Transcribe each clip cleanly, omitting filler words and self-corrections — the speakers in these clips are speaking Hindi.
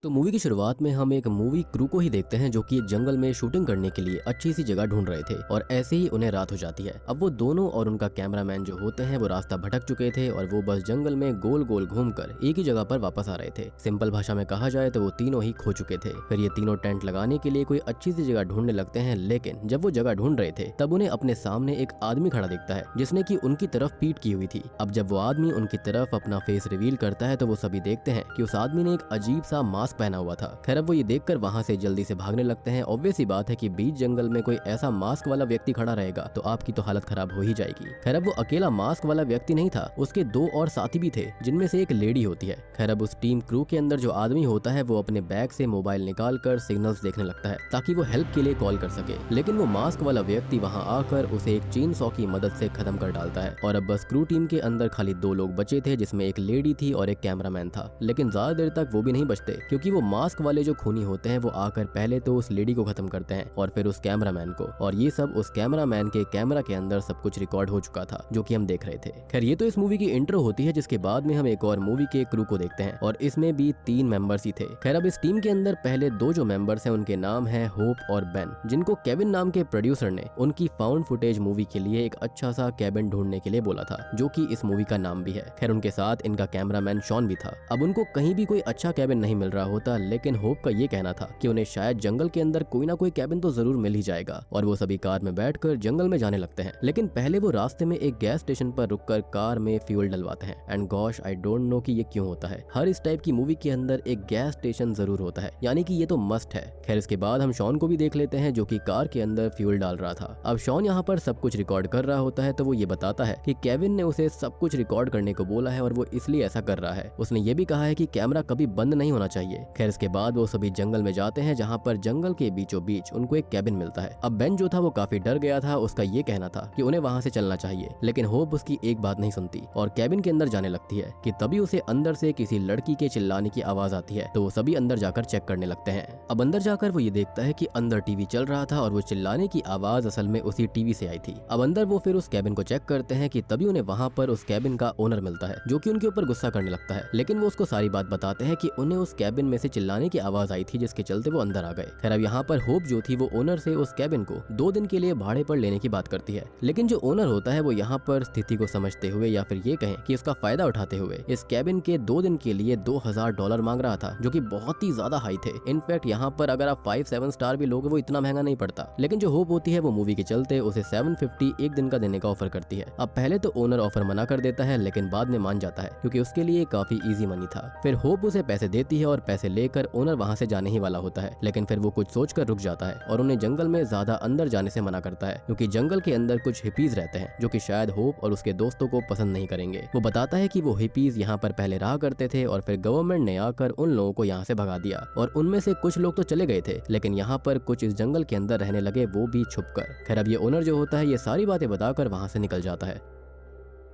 तो मूवी की शुरुआत में हम एक मूवी क्रू को ही देखते हैं जो कि एक जंगल में शूटिंग करने के लिए अच्छी सी जगह ढूंढ रहे थे और ऐसे ही उन्हें रात हो जाती है। अब वो दोनों और उनका कैमरामैन जो होते हैं वो रास्ता भटक चुके थे और वो बस जंगल में गोल गोल घूमकर एक ही जगह पर वापस आ रहे थे। सिंपल भाषा में कहा जाए तो वो तीनों ही खो चुके थे। फिर ये तीनों टेंट लगाने के लिए कोई अच्छी सी जगह ढूंढने लगते हैं, लेकिन जब वो जगह ढूंढ रहे थे तब उन्हें अपने सामने एक आदमी खड़ा दिखता है जिसने की उनकी तरफ पीठ की हुई थी। अब जब वो आदमी उनकी तरफ अपना फेस रिवील करता है तो वो सभी देखते हैं कि उस आदमी ने एक अजीब सा मास्क पहना हुआ था। खैर अब वो ये देखकर वहां से जल्दी से भागने लगते हैं। ऑब्वियस ही बात है कि बीच जंगल में कोई ऐसा मास्क वाला व्यक्ति खड़ा रहेगा तो आपकी तो हालत खराब हो ही जाएगी। खैर अब वो अकेला मास्क वाला व्यक्ति नहीं था, उसके दो और साथी भी थे जिनमें से एक लेडी होती है। खैर अब उस टीम क्रू के अंदर जो आदमी होता है वो अपने बैग से मोबाइल निकाल कर सिग्नल्स देखने लगता है ताकि वो हेल्प के लिए कॉल कर सके, लेकिन वो मास्क वाला व्यक्ति वहां आकर उसे एक चेन सॉ की मदद से खत्म कर डालता है। और अब बस क्रू टीम के अंदर खाली दो लोग बचे थे जिसमें एक लेडी थी और एक कैमरामैन था। लेकिन ज्यादा देर तक वो भी नहीं बचते क्योंकि वो मास्क वाले जो खूनी होते हैं वो आकर पहले तो उस लेडी को खत्म करते हैं और फिर उस कैमरामैन को, और ये सब उस कैमरामैन के कैमरा के अंदर सब कुछ रिकॉर्ड हो चुका था जो कि हम देख रहे थे। खैर ये तो इस मूवी की इंट्रो होती है, जिसके बाद में हम एक और मूवी के क्रू को देखते हैं और इसमें भी 3 मेंबर्स ही थे। खैर अब इस टीम के अंदर पहले दो जो मेंबर्स हैं उनके नाम है होप और बेन, जिनको केविन नाम के प्रोड्यूसर ने उनकी फाउंड फुटेज मूवी के लिए एक अच्छा सा कैबिन ढूंढने के लिए बोला था, जो कि इस मूवी का नाम भी है। खैर उनके साथ इनका कैमरामैन शॉन भी था। अब उनको कहीं भी कोई अच्छा कैबिन नहीं मिल रहा होता, लेकिन होप का ये कहना था कि उन्हें शायद जंगल के अंदर कोई ना कोई कैबिन तो जरूर मिल ही जाएगा, और वो सभी कार में बैठकर जंगल में जाने लगते हैं। लेकिन पहले वो रास्ते में एक गैस स्टेशन पर रुककर कार में फ्यूल डलवाते हैं। And gosh I don't know कि ये क्यों होता है, हर इस टाइप की मूवी के अंदर एक गैस स्टेशन जरूर होता है, यानी कि ये तो मस्ट है। खैर इसके बाद हम शॉन को भी देख लेते हैं जो कि कार के अंदर फ्यूल डाल रहा था। अब शॉन यहाँ पर सब कुछ रिकॉर्ड कर रहा होता है तो वो ये बताता है कि केविन ने उसे सब कुछ रिकॉर्ड करने को बोला है और वो इसलिए ऐसा कर रहा है। उसने ये भी कहा है कि कैमरा कभी बंद नहीं होना चाहिए। खैर इसके बाद वो सभी जंगल में जाते हैं जहाँ पर जंगल के बीचों बीच उनको एक कैबिन मिलता है। अब बेन जो था वो काफी डर गया था, उसका ये कहना था कि उन्हें वहां से चलना चाहिए, लेकिन होप उसकी एक बात नहीं सुनती और कैबिन के अंदर जाने लगती है कि तभी उसे अंदर से किसी लड़की के चिल्लाने की आवाज आती है। तो वो सभी अंदर जाकर चेक करने लगते हैं। अब अंदर जाकर वो ये देखता है कि अंदर टीवी चल रहा था और वो चिल्लाने की आवाज असल में उसी टीवी से आई थी। अब अंदर वो फिर उस कैबिन को चेक करते हैं कि तभी उन्हें वहां पर उस कैबिन का ओनर मिलता है जो कि उनके ऊपर गुस्सा करने लगता है, लेकिन वो उसको सारी बात बताते हैं कि उन्हें उस कैबिन में से चिल्लाने की आवाज आई थी जिसके चलते वो अंदर आ गए। खैर अब यहाँ पर होप जो थी वो ओनर से उस कैबिन को 2 दिन के लिए भाड़े पर लेने की बात करती है, लेकिन जो ओनर होता है वो यहाँ पर स्थिति को समझते हुए या फिर ये कहें कि उसका फायदा उठाते हुए इस कैबिन के 2 दिन के लिए $2000 मांग रहा था, जो कि बहुत ही ज्यादा हाई थे। इनफैक्ट यहाँ पर अगर आप 5-7 स्टार भी लोगे वो इतना महंगा नहीं पड़ता, लेकिन जो होप होती है वो मूवी के चलते उसे 750 एक दिन का देने का ऑफर करती है। अब पहले तो ओनर ऑफर मना कर देता है, लेकिन बाद में मान जाता है क्योंकि उसके लिए काफी इजी मनी था। फिर होप उसे पैसे देती है और पैसे लेकर ओनर वहां से जाने ही वाला होता है, लेकिन फिर वो कुछ सोचकर रुक जाता है और उन्हें जंगल में ज्यादा अंदर जाने से मना करता है क्योंकि जंगल के अंदर कुछ हिपीज रहते हैं जो कि शायद होप और उसके दोस्तों को पसंद नहीं करेंगे। वो बताता है कि वो हिपीज यहाँ पर पहले रहा करते थे और फिर गवर्नमेंट ने आकर उन लोगों को यहाँ से भगा दिया और उनमें से कुछ लोग तो चले गए थे, लेकिन यहाँ पर कुछ इस जंगल के अंदर रहने लगे, वो भी छुपकर। खैर अब ये ओनर जो होता है ये सारी बातें बताकर वहां से निकल जाता है।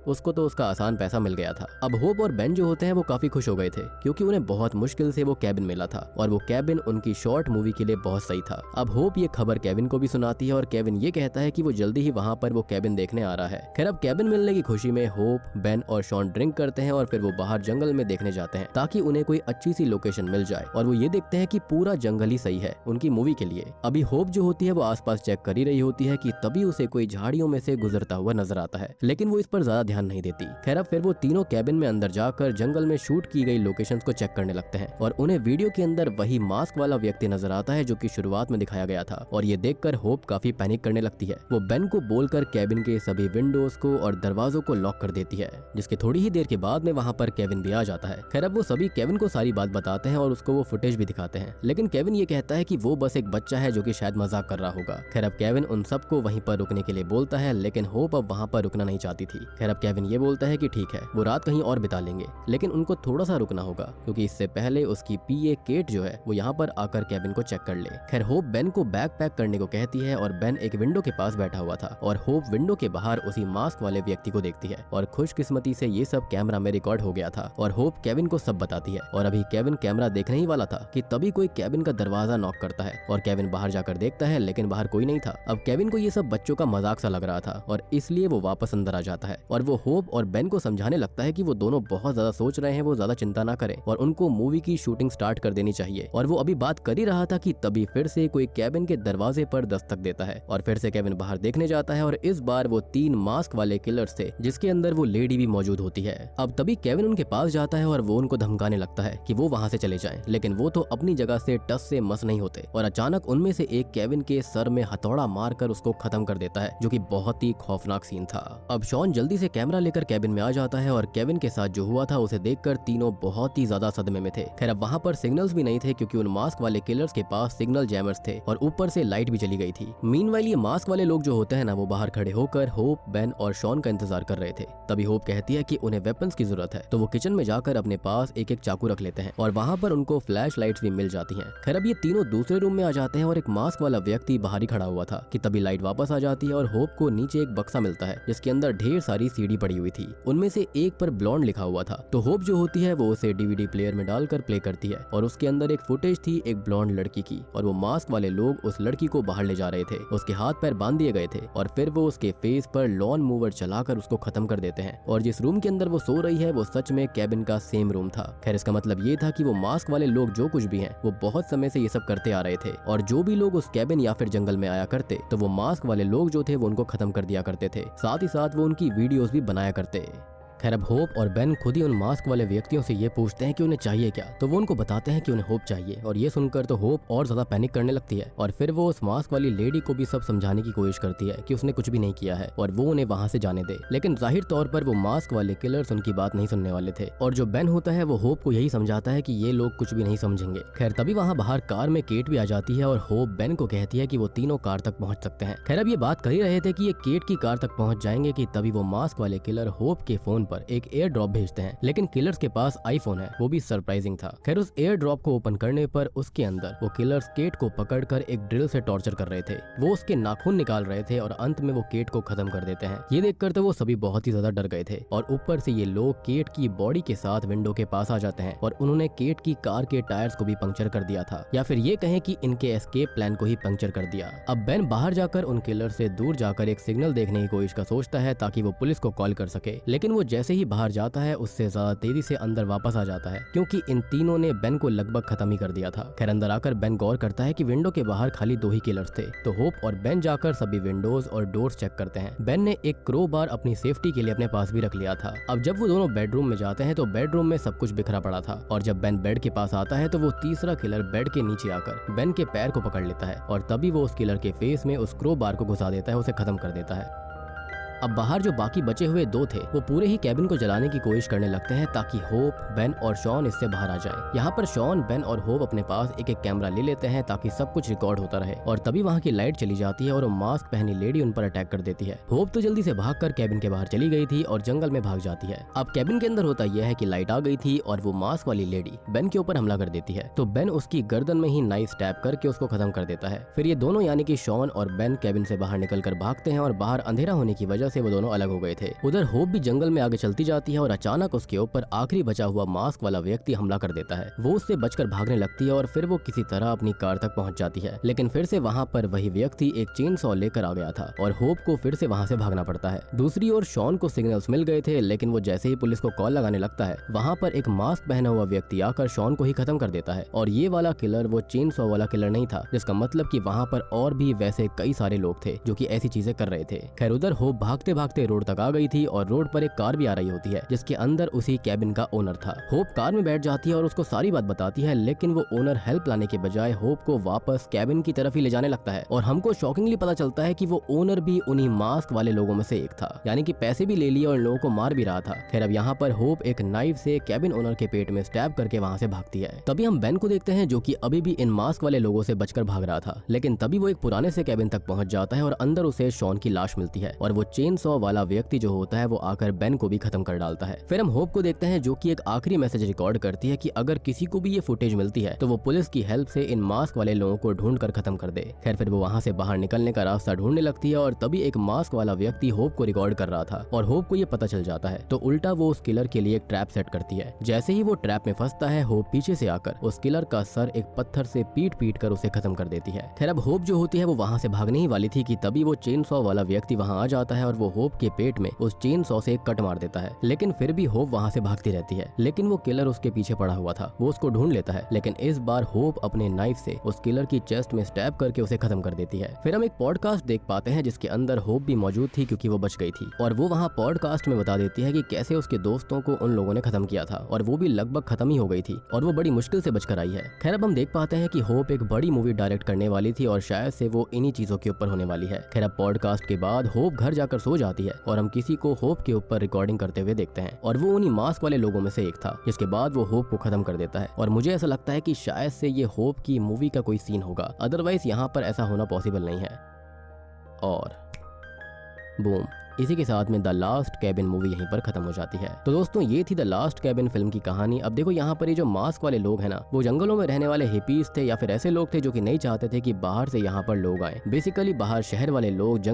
उसको तो उसका आसान पैसा मिल गया था। अब होप और बेन जो होते हैं वो काफी खुश हो गए थे क्योंकि उन्हें बहुत मुश्किल से वो कैबिन मिला था और वो कैबिन उनकी शॉर्ट मूवी के लिए बहुत सही था। अब होप ये खबर केविन को भी सुनाती है और केविन ये कहता है कि वो जल्दी ही वहां पर वो कैबिन देखने आ रहा है। खैर अब कैबिन मिलने की खुशी में होप, बेन और शॉन ड्रिंक करते हैं और फिर वो बाहर जंगल में देखने जाते हैं ताकि उन्हें कोई अच्छी सी लोकेशन मिल जाए, और वो ये देखते हैं कि पूरा जंगल ही सही है उनकी मूवी के लिए। अभी होप जो होती है वो आसपास चेक कर ही रही होती है कि तभी उसे कोई झाड़ियों में से गुजरता हुआ नजर आता है, लेकिन वो इस पर ज्यादा ध्यान नहीं देती। खैर अब फिर वो तीनों कैबिन में अंदर जाकर जंगल में शूट की गई लोकेशंस को चेक करने लगते हैं और उन्हें वीडियो के अंदर वही मास्क वाला व्यक्ति नजर आता है जो कि शुरुआत में दिखाया गया था, और ये देखकर होप काफी पैनिक करने लगती है। वो बेन को बोलकर कैबिन के सभी विंडोज को और दरवाजों को लॉक कर देती है, जिसके थोड़ी ही देर के बाद में वहां पर केविन भी आ जाता है। खैर अब वो सभी केविन को सारी बात बताते हैं और उसको वो फुटेज भी दिखाते हैं, लेकिन केविन ये कहता है कि वो बस एक बच्चा है जो कि शायद मजाक कर रहा होगा। खैर अब केविन उन सबको वहीं पर रुकने के लिए बोलता है, लेकिन होप अब वहां पर रुकना नहीं चाहती थी। खैर अब केविन ये बोलता है कि ठीक है वो रात कहीं और बिता लेंगे, लेकिन उनको थोड़ा सा रुकना होगा क्योंकि इससे पहले उसकी पीए केट जो है वो यहाँ पर आकर कैबिन को चेक कर ले। खैर होप बेन को बैग पैक करने को कहती है और बेन एक विंडो के पास बैठा हुआ था और होप विंडो के बाहर उसी मास्क वाले व्यक्ति को देखती है, और खुशकिस्मती से ये सब कैमरा में रिकॉर्ड हो गया था और होप केविन को सब बताती है। और अभी केविन कैमरा देखने ही वाला था कि तभी कोई केविन का दरवाजा नॉक करता है और केविन बाहर जाकर देखता है, लेकिन बाहर कोई नहीं था। अब केविन को ये सब बच्चों का मजाक सा लग रहा था और इसलिए वो वापस अंदर आ जाता है और वो होप और बेन को समझाने लगता है कि वो दोनों बहुत ज्यादा सोच रहे हैं, वो ज्यादा चिंता ना करें और उनको मूवी की शूटिंग स्टार्ट कर देनी चाहिए। और वो अभी बात कर ही रहा था कि तभी फिर से कोई केबिन के दरवाजे पर दस्तक देता है और फिर से केबिन बाहर देखने जाता है और इस बार वो 3 मास्क वाले किलर्स थे जिसके अंदर वो लेडी भी मौजूद होती है। अब तभी केविन उनके पास जाता है और वो उनको धमकाने लगता है कि वो वहाँ से चले जाएं, लेकिन वो तो अपनी जगह से टस से मस नहीं होते और अचानक उनमें से एक केविन के सर में हथौड़ा मारकर उसको खत्म कर देता है, जो कि बहुत ही खौफनाक सीन था। अब शॉन जल्दी से कैमरा लेकर केबिन में आ जाता है और केविन के साथ जो हुआ था उसे देखकर तीनों बहुत ही ज्यादा सदमे में थे। खैर अब वहाँ पर सिग्नल्स भी नहीं थे क्योंकि उन मास्क वाले किलर्स के पास सिग्नल जैमर्स थे और ऊपर से लाइट भी चली गई थी। मीनवाइल ये मास्क वाले लोग जो होते हैं ना, वो बाहर खड़े होकर होप, बेन और शॉन का इंतजार कर रहे थे। तभी होप कहती है कि उन्हें वेपन्स की जरूरत है, तो वो किचन में जाकर अपने पास एक एक चाकू रख लेते हैं और वहाँ पर उनको फ्लैश लाइट्स भी मिल जाती हैं। खैर अब ये तीनों दूसरे रूम में आ जाते हैं और एक मास्क वाला व्यक्ति बाहर ही खड़ा हुआ था कि तभी लाइट वापस आ जाती है और होप को नीचे एक बक्सा मिलता है जिसके अंदर ढेर सारी सीडी पड़ी हुई थी। उनमें से एक पर ब्लॉन्ड लिखा हुआ था, तो होप जो होती है वो उसे डीवीडी प्लेयर में डालकर प्ले करती है और उसके अंदर एक फुटेज थी एक ब्लॉन्ड लड़की की और वो मास्क वाले लोग उस लड़की को बाहर ले जा रहे थे। उसके हाथ पैर बांध दिए गए थे और फिर वो उसके फेस पर लॉन मूवर चलाकर उसको खत्म कर देते हैं और जिस रूम के अंदर वो सो रही है वो सच में केबिन का सेम रूम था। खैर इसका मतलब ये था कि वो मास्क वाले लोग जो कुछ भी हैं वो बहुत समय से ये सब करते आ रहे थे और जो भी लोग उस केबिन या फिर जंगल में आया करते तो वो मास्क वाले लोग जो थे वो उनको खत्म कर दिया करते थे, साथ ही साथ वो उनकी वीडियोस भी बनाया करते। खैर अब होप और बेन खुद ही उन मास्क वाले व्यक्तियों से ये पूछते हैं कि उन्हें चाहिए क्या, तो वो उनको बताते हैं कि उन्हें होप चाहिए और ये सुनकर तो होप और ज्यादा पैनिक करने लगती है और फिर वो उस मास्क वाली लेडी को भी सब समझाने की कोशिश करती है कि उसने कुछ भी नहीं किया है और वो उन्हें वहां से जाने दे। लेकिन जाहिर तौर पर वो मास्क वाले किलर्स उनकी बात नहीं सुनने वाले थे और जो बेन होता है वो होप को यही समझाता है कि ये लोग कुछ भी नहीं समझेंगे। खैर तभी वहाँ बाहर कार में केट भी आ जाती है और होप बेन को कहती है कि वो तीनों कार तक पहुंच सकते हैं। खैर अब ये बात कर ही रहे थे कि ये केट की कार तक पहुंच जाएंगे कि तभी वो मास्क वाले किलर होप के फोन पर एक एयर ड्रॉप भेजते हैं, लेकिन किलर्स के पास आईफोन है, वो भी सरप्राइजिंग था। खैर उस एयर ड्रॉप को ओपन करने पर उसके अंदर वो किलर्स केट को पकड़कर एक ड्रिल से टॉर्चर कर रहे थे। वो उसके नाखून निकाल रहे थे और अंत में वो केट को खत्म कर देते हैं। ये देखकर तो वो सभी बहुत ही ज्यादा डर गए थे और ऊपर से ये लोग केट की बॉडी के साथ विंडो के पास आ जाते हैं और उन्होंने केट की कार के टायर्स को भी पंक्चर कर दिया था, या फिर ये कहें कि इनके एस्केप प्लान को ही पंक्चर कर दिया। अब बेन बाहर जाकर उन किलर से दूर जाकर एक सिग्नल देखने की कोशिश का सोचता है ताकि वो पुलिस को कॉल कर सके, लेकिन वो जैसे ही बाहर जाता है उससे ज्यादा तेजी से अंदर वापस आ जाता है क्योंकि इन तीनों ने बेन को लगभग खत्म ही कर दिया था। खैर अंदर आकर बेन गौर करता है कि विंडो के बाहर खाली 2 ही किलर्स थे, तो होप और बेन जाकर सभी विंडोज और डोर्स चेक करते हैं। बेन ने एक क्रो बार अपनी सेफ्टी के लिए अपने पास भी रख लिया था। अब जब वो दोनों बेडरूम में जाते हैं तो बेडरूम में सब कुछ बिखरा पड़ा था और जब बेन बेड के पास आता है तो वो तीसरा किलर बेड के नीचे आकर बेन के पैर को पकड़ लेता है और तभी वो उस किलर के फेस में उस क्रो बार को घुसा देता है, उसे खत्म कर देता है। अब बाहर जो बाकी बचे हुए 2 थे वो पूरे ही कैबिन को जलाने की कोशिश करने लगते हैं ताकि होप, बेन और शॉन इससे बाहर आ जाए। यहाँ पर शॉन, बेन और होप अपने पास एक एक कैमरा ले लेते हैं ताकि सब कुछ रिकॉर्ड होता रहे और तभी वहाँ की लाइट चली जाती है और वो मास्क पहनी लेडी उन पर अटैक कर देती है। होप तो जल्दी से भागकर कैबिन के बाहर चली गई थी और जंगल में भाग जाती है। अब कैबिन के अंदर होता यह है कि लाइट आ गई थी और वो मास्क वाली लेडी बेन के ऊपर हमला कर देती है, तो बेन उसकी गर्दन में ही नाइफ स्टैब करके उसको खत्म कर देता है। फिर ये दोनों यानी कि शॉन और बेन कैबिन से बाहर निकलकर भागते हैं और बाहर अंधेरा होने की वजह से वो दोनों अलग हो गए थे। उधर होप भी जंगल में आगे चलती जाती है और अचानक उसके ऊपर आखिरी बचा हुआ मास्क वाला व्यक्ति हमला कर देता है। वो उससे बचकर भागने लगती है और फिर वो किसी तरह अपनी कार तक पहुंच जाती है, लेकिन फिर से वहां पर वही व्यक्ति एक चेन सॉ लेकर आ गया था और होप को फिर से वहां से भागना पड़ता है। दूसरी ओर शॉन को सिग्नल्स मिल गए थे, लेकिन वो जैसे ही पुलिस को कॉल लगाने लगता है वहां पर एक मास्क पहना हुआ व्यक्ति आकर शॉन को ही खत्म कर देता है और ये वाला किलर वो चेन सॉ वाला किलर नहीं था, जिसका मतलब कि वहां पर और भी वैसे कई सारे लोग थे जो कि ऐसी चीजें कर रहे थे। खैर उधर होप भागते भागते रोड तक आ गई थी और रोड पर एक कार भी आ रही होती है जिसके अंदर उसी कैबिन का ओनर था। होप कार में बैठ जाती है और उसको सारी बात बताती है, लेकिन वो ओनर हेल्प लाने के बजाय होप को वापस कैबिन की तरफ ही ले जाने लगता है और हमको शॉकिंगली पता चलता है कि वो ओनर भी उन्हीं मास्क वाले लोगों में से एक था, यानी कि पैसे भी ले लिए और लोगों को मार भी रहा था। खैर अब यहाँ पर होप एक नाइफ से कैबिन ओनर के पेट में स्टैब करके वहाँ से भागती है। तभी हम बेन को देखते हैं जो कि अभी भी इन मास्क वाले लोगों से बचकर भाग रहा था, लेकिन तभी वो एक पुराने से कैबिन तक पहुंच जाता है और अंदर उसे शॉन की लाश मिलती है और वो चेन सॉ वाला व्यक्ति जो होता है वो आकर बेन को भी खत्म कर डालता है। फिर हम होप को देखते हैं जो कि एक आखिरी मैसेज रिकॉर्ड करती है कि अगर किसी को भी ये फुटेज मिलती है तो वो पुलिस की हेल्प से इन मास्क वाले लोगों को ढूंढ कर खत्म कर दे। खैर फिर वो वहाँ से बाहर निकलने का रास्ता ढूंढने लगती है और तभी एक मास्क वाला व्यक्ति होप को रिकॉर्ड कर रहा था और होप को ये पता चल जाता है, तो उल्टा वो उस किलर के लिए एक ट्रैप सेट करती है। जैसे ही वो ट्रैप में फंसता है होप पीछे से आकर उस किलर का सर एक पत्थर से पीट पीट कर उसे खत्म कर देती है। खैर अब होप जो होती है वो वहाँ से भागने ही वाली थी कि तभी वो चेन सॉ वाला व्यक्ति वहाँ आ जाता है और वो होप के पेट में उस चेन सॉ से एक कट मार देता है, लेकिन फिर भी होप वहाँ से भागती रहती है। लेकिन वो किलर उसके पीछे पड़ा हुआ था। वो उसको ढूंढ लेता है, लेकिन इस बार होप अपने नाइफ से उस किलर की चेस्ट में स्टैब करके उसे खत्म कर देती है। फिर हम एक पॉडकास्ट देख पाते हैं जिसके अंदर होप भी मौजूद थी क्योंकि वो बच गई थी, और वो वहाँ पॉडकास्ट में बता देती है कि कैसे उसके दोस्तों को उन लोगों ने खत्म किया था और वो भी लगभग खत्म ही हो गई थी और वो बड़ी मुश्किल से बचकर आई है। खैर अब हम देख पाते हैं कि होप एक बड़ी मूवी डायरेक्ट करने वाली थी और शायद से वो इन्हीं चीजों के ऊपर होने वाली है। खैर अब पॉडकास्ट के बाद होप घर जाकर सो जाती है और हम किसी को होप के ऊपर रिकॉर्डिंग करते हुए देखते हैं, और वो उन्हीं मास्क वाले लोगों में से एक था, जिसके बाद वो होप को खत्म कर देता है। और मुझे ऐसा लगता है कि शायद से ये होप की मूवी का कोई सीन होगा, अदरवाइज यहाँ पर ऐसा होना पॉसिबल नहीं है। और बूम, इसी के साथ में द लास्ट कैबिन मूवी यहीं पर खत्म हो जाती है। तो दोस्तों ये थी द लास्ट कैबिन फिल्म की कहानी। अब देखो यहाँ पर ये जो मास्क वाले लोग हैं ना, वो जंगलों में रहने वाले हिपीज थे या फिर ऐसे लोग थे जो कि नहीं चाहते थे कि बाहर से यहाँ पर लोग आए। बेसिकली बाहर शहर वाले लोग जंगल